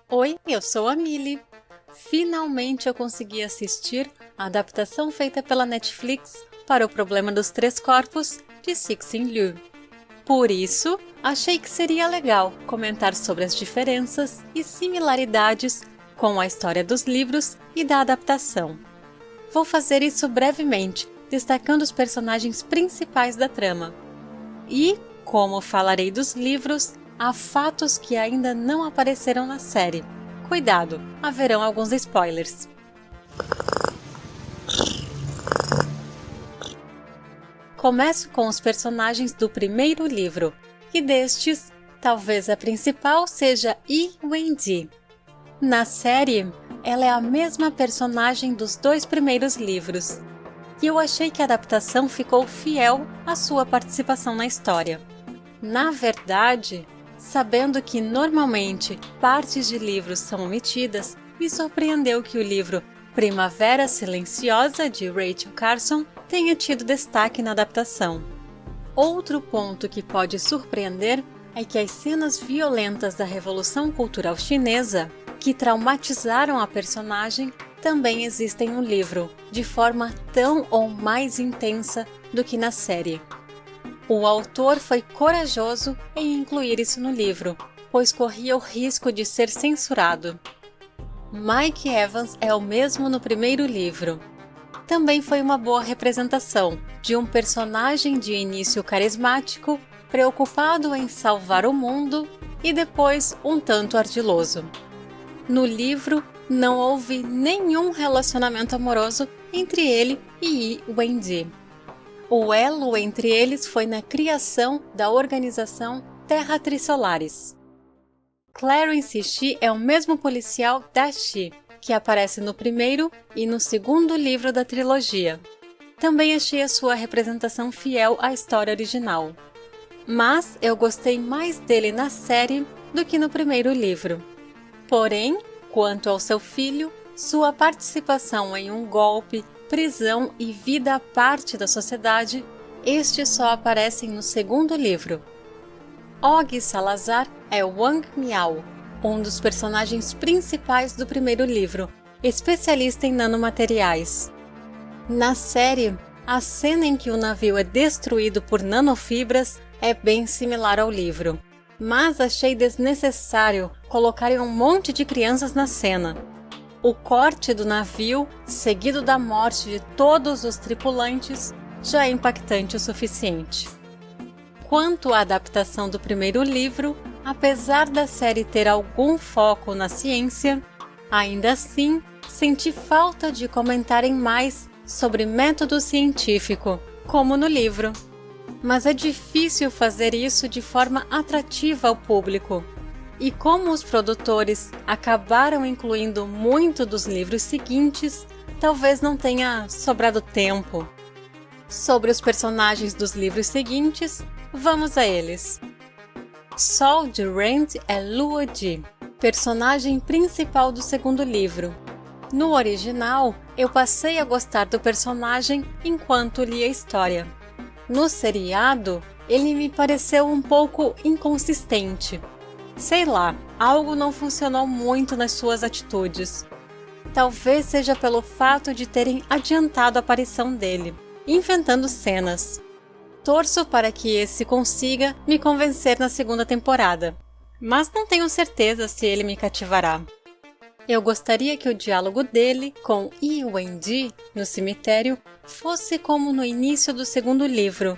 Oi, eu sou a Mili. Finalmente eu consegui assistir a adaptação feita pela Netflix para O Problema dos Três Corpos, de Cixin Liu. Por isso, achei que seria legal comentar sobre as diferenças e similaridades com a história dos livros e da adaptação. Vou fazer isso brevemente, destacando os personagens principais da trama. E, como falarei dos livros, há fatos que ainda não apareceram na série. Cuidado, haverão alguns spoilers. Começo com os personagens do primeiro livro, e destes, talvez a principal seja Yi Wenji. Na série, ela é a mesma personagem dos dois primeiros livros, e eu achei que a adaptação ficou fiel à sua participação na história. Na verdade, sabendo que normalmente partes de livros são omitidas, me surpreendeu que o livro Primavera Silenciosa, de Rachel Carson, tenha tido destaque na adaptação. Outro ponto que pode surpreender é que as cenas violentas da Revolução Cultural Chinesa, que traumatizaram a personagem, também existem no livro, de forma tão ou mais intensa do que na série. O autor foi corajoso em incluir isso no livro, pois corria o risco de ser censurado. Mike Evans é o mesmo no primeiro livro. Também foi uma boa representação de um personagem de início carismático, preocupado em salvar o mundo e depois um tanto ardiloso. No livro, não houve nenhum relacionamento amoroso entre ele e Yi Wenji. O elo entre eles foi na criação da organização Terra Trissolares. Clarence Shi é o mesmo policial da Shi, que aparece no primeiro e no segundo livro da trilogia. Também achei a sua representação fiel à história original. Mas eu gostei mais dele na série do que no primeiro livro. Porém, quanto ao seu filho, sua participação em um golpe, prisão e vida à parte da sociedade, estes só aparecem no segundo livro. Og Salazar é Wang Miao, um dos personagens principais do primeiro livro, especialista em nanomateriais. Na série, a cena em que o navio é destruído por nanofibras é bem similar ao livro, mas achei desnecessário colocarem um monte de crianças na cena. O corte do navio, seguido da morte de todos os tripulantes, já é impactante o suficiente. Quanto à adaptação do primeiro livro, apesar da série ter algum foco na ciência, ainda assim senti falta de comentarem mais sobre método científico, como no livro. Mas é difícil fazer isso de forma atrativa ao público. E como os produtores acabaram incluindo muito dos livros seguintes, talvez não tenha sobrado tempo. Sobre os personagens dos livros seguintes, vamos a eles. Sol de Rand é Luo Ji, personagem principal do segundo livro. No original, eu passei a gostar do personagem enquanto li a história. No seriado, ele me pareceu um pouco inconsistente. Sei lá, algo não funcionou muito nas suas atitudes. Talvez seja pelo fato de terem adiantado a aparição dele, inventando cenas. Torço para que esse consiga me convencer na segunda temporada, mas não tenho certeza se ele me cativará. Eu gostaria que o diálogo dele com Yi Wenji no cemitério fosse como no início do segundo livro.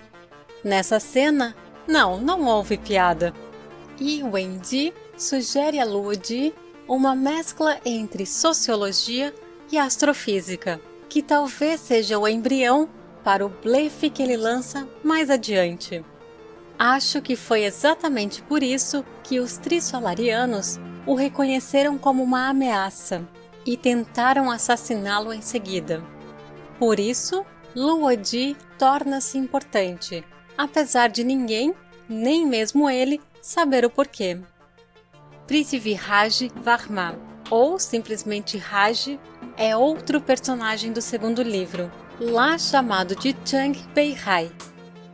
Nessa cena, não houve piada. Yi Wenji sugere a Luo Ji uma mescla entre sociologia e astrofísica, que talvez seja o embrião para o blefe que ele lança mais adiante. Acho que foi exatamente por isso que os Trissolarianos o reconheceram como uma ameaça e tentaram assassiná-lo em seguida. Por isso, Luo Ji torna-se importante, apesar de ninguém, nem mesmo ele, saber o porquê. Prithviraj Varma, ou simplesmente Raj, é outro personagem do segundo livro, lá chamado de Chang Beihai.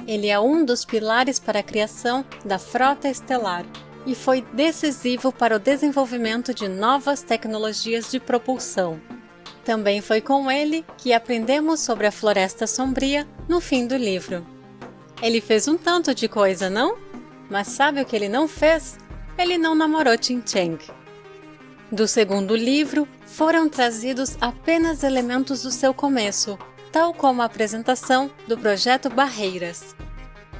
Ele é um dos pilares para a criação da Frota Estelar. e foi decisivo para o desenvolvimento de novas tecnologias de propulsão. Também foi com ele que aprendemos sobre a Floresta Sombria no fim do livro. Ele fez um tanto de coisa, não? Mas sabe o que ele não fez? Ele não namorou Qing Cheng. Do segundo livro, foram trazidos apenas elementos do seu começo, tal como a apresentação do projeto Barreiras.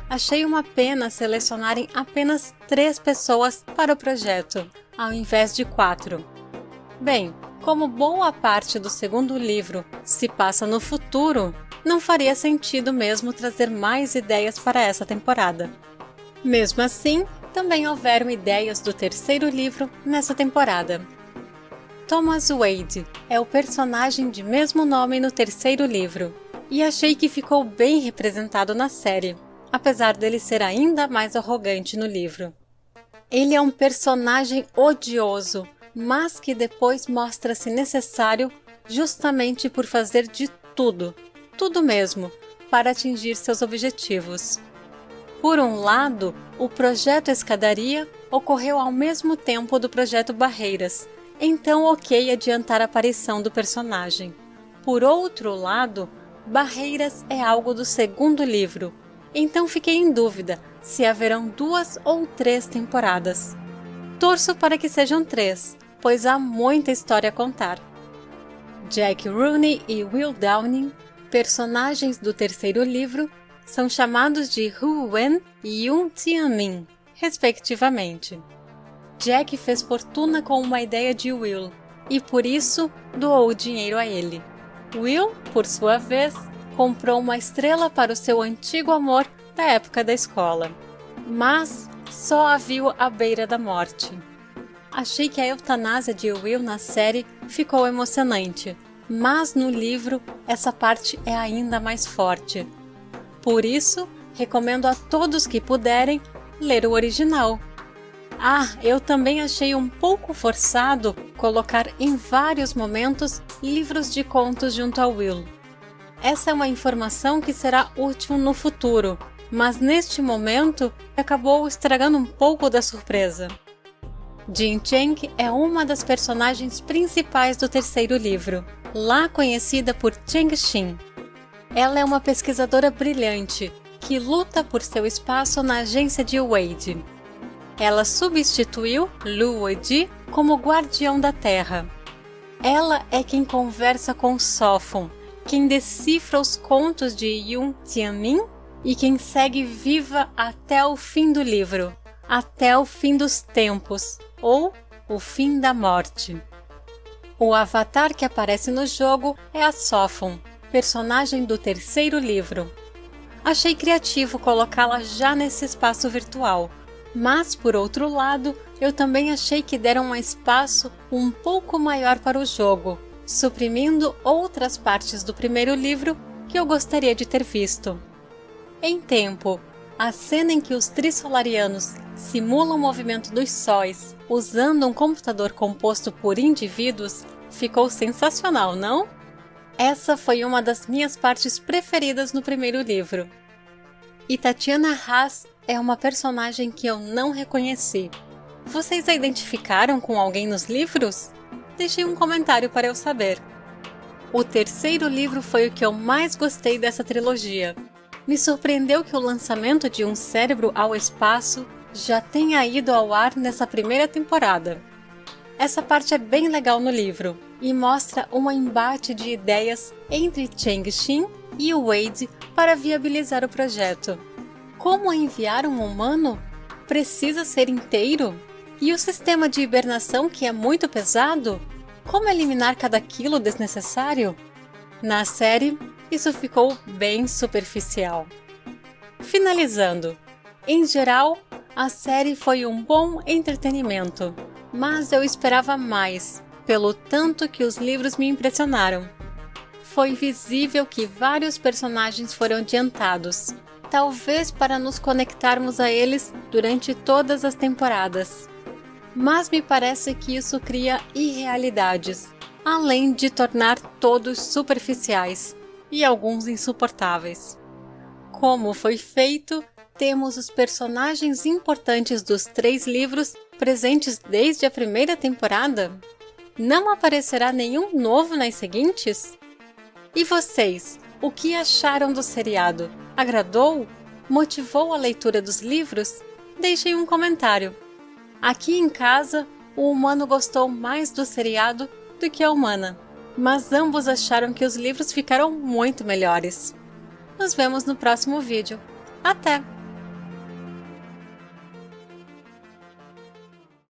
Achei uma pena selecionarem apenas 3 pessoas para o projeto, ao invés de 4. Bem, como boa parte do segundo livro se passa no futuro, não faria sentido mesmo trazer mais ideias para essa temporada. Mesmo assim, também houveram ideias do terceiro livro nessa temporada. Thomas Wade é o personagem de mesmo nome no terceiro livro, e achei que ficou bem representado na série, apesar dele ser ainda mais arrogante no livro. Ele é um personagem odioso, mas que depois mostra-se necessário justamente por fazer de tudo mesmo, para atingir seus objetivos. Por um lado, o projeto Escadaria ocorreu ao mesmo tempo do projeto Barreiras, então ok adiantar a aparição do personagem. Por outro lado, Barreiras é algo do segundo livro, então fiquei em dúvida se haverão 2 ou 3 temporadas. Torço para que sejam 3, pois há muita história a contar. Jack Rooney e Will Downing, personagens do terceiro livro, são chamados de Hu Wen e Yoon Tian-min, respectivamente. Jack fez fortuna com uma ideia de Will, e por isso doou o dinheiro a ele. Will, por sua vez, comprou uma estrela para o seu antigo amor da época da escola, mas só a viu à beira da morte. Achei que a eutanásia de Will na série ficou emocionante, mas no livro essa parte é ainda mais forte. Por isso, recomendo a todos que puderem ler o original. Eu também achei um pouco forçado colocar em vários momentos livros de contos junto a Will. Essa é uma informação que será útil no futuro, mas neste momento acabou estragando um pouco da surpresa. Jin Cheng é uma das personagens principais do terceiro livro, lá conhecida por Cheng Xin. Ela é uma pesquisadora brilhante, que luta por seu espaço na agência de Wade. Ela substituiu Lu Weiji como guardião da Terra. Ela é quem conversa com Sofon, quem decifra os contos de Yoon Tian-min e quem segue viva até o fim do livro, até o fim dos tempos, ou o fim da morte. O avatar que aparece no jogo é a Sofon, personagem do terceiro livro. Achei criativo colocá-la já nesse espaço virtual, mas, por outro lado, eu também achei que deram um espaço um pouco maior para o jogo, suprimindo outras partes do primeiro livro que eu gostaria de ter visto. Em Tempo, a cena em que os Trissolarianos simulam o movimento dos sóis usando um computador composto por indivíduos ficou sensacional, não? Essa foi uma das minhas partes preferidas no primeiro livro. E Tatiana Haas é uma personagem que eu não reconheci. Vocês a identificaram com alguém nos livros? Deixem um comentário para eu saber. O terceiro livro foi o que eu mais gostei dessa trilogia. Me surpreendeu que o lançamento de Um Cérebro ao Espaço já tenha ido ao ar nessa primeira temporada. Essa parte é bem legal no livro e mostra um embate de ideias entre Cheng Xin e Wade para viabilizar o projeto. Como enviar um humano? Precisa ser inteiro? E o sistema de hibernação, que é muito pesado? Como eliminar cada quilo desnecessário? Na série, isso ficou bem superficial. Finalizando, em geral, a série foi um bom entretenimento, mas eu esperava mais, pelo tanto que os livros me impressionaram. Foi visível que vários personagens foram adiantados, talvez para nos conectarmos a eles durante todas as temporadas. Mas me parece que isso cria irrealidades, além de tornar todos superficiais e alguns insuportáveis. Como foi feito, Temos os personagens importantes dos 3 livros presentes desde a primeira temporada? Não aparecerá nenhum novo nas seguintes? E vocês, o que acharam do seriado? Agradou? Motivou a leitura dos livros? Deixem um comentário. Aqui em casa, o humano gostou mais do seriado do que a humana, mas ambos acharam que os livros ficaram muito melhores. Nos vemos no próximo vídeo. Até!